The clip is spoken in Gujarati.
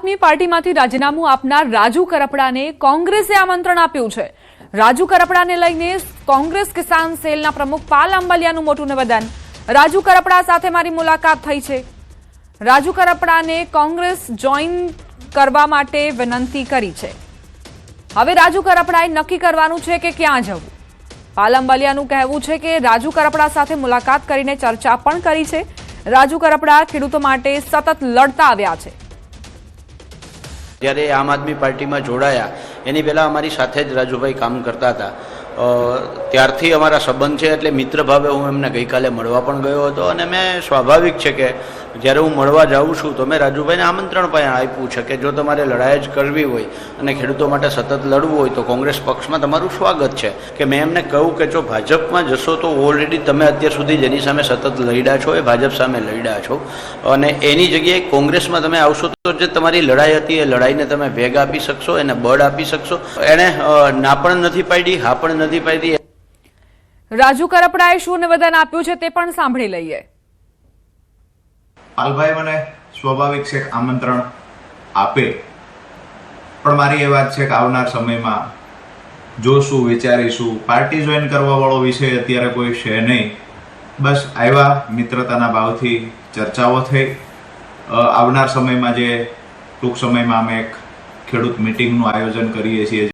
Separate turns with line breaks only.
આદમી પાર્ટીમાંથી રાજીનામું આપનાર રાજુ કરપડાને કોંગ્રેસે આમંત્રણ આપ્યું છે। રાજુ કરપડાને લઈને કોંગ્રેસ કિસાન સેલના પ્રમુખ પાલ આંબલિયાનું મોટું નિવેદન। રાજુ કરપડા સાથે મારી મુલાકાત થઈ છે। રાજુ કરપડાને કોંગ્રેસ જોઈન કરવા માટે વિનંતી કરી છે। હવે રાજુ કરપડાએ નક્કી કરવાનું છે કે ક્યાં જવું। પાલ આંબલિયાનું કહેવું છે કે રાજુ કરપડા સાથે મુલાકાત કરીને ચર્ચા પણ કરી છે। રાજુ કરપડા ખેડૂતો માટે સતત લડતા આવ્યા છે।
જ્યારે આમ આદમી પાર્ટીમાં જોડાયા એની પહેલાં અમારી સાથે જ રાજુભાઈ કામ કરતા હતા। ત્યારથી અમારા સંબંધ છે, એટલે મિત્ર ભાવે હું એમને ગઈકાલે મળવા પણ ગયો હતો અને મેં સ્વાભાવિક છે કે જ્યારે હું મળવા જાઉં છું તો મેં રાજુભાઈને આમંત્રણ પણ આપ્યું છે કે જો તમારે લડાઈ જ કરવી હોય અને ખેડૂતો માટે સતત લડવું હોય તો કોંગ્રેસ પક્ષમાં તમારું સ્વાગત છે। કે મેં એમને કહ્યું કે જો ભાજપમાં જશો તો ઓલરેડી તમે અત્યાર સુધી જેની સામે સતત લડ્યા છો એ ભાજપ સામે લડ્યા છો અને એની જગ્યાએ કોંગ્રેસમાં તમે આવશો તો જે તમારી લડાઈ હતી એ લડાઈને તમે વેગ આપી શકશો, એને બળ આપી શકશો। એણે ના પણ નથી પાડી, હા પણ નથી પાડી।
રાજુ કરપડાએ શું નિવેદન આપ્યું છે તે પણ સાંભળી લઈએ।
પાલભાઈ મને સ્વાભાવિક છે આમંત્રણ આપે, પણ મારી એ વાત છે કે આવનાર સમયમાં જોશું, વિચારીશું। પાર્ટી જોઈન કરવા વાળો વિષય અત્યારે કોઈ છે નહીં। બસ આવ્યા, મિત્રતાના ભાવથી ચર્ચાઓ થઈ। આવનાર સમયમાં જે ટૂંક સમયમાં અમે એક ખેડૂત મિટિંગનું આયોજન કરીએ છીએ।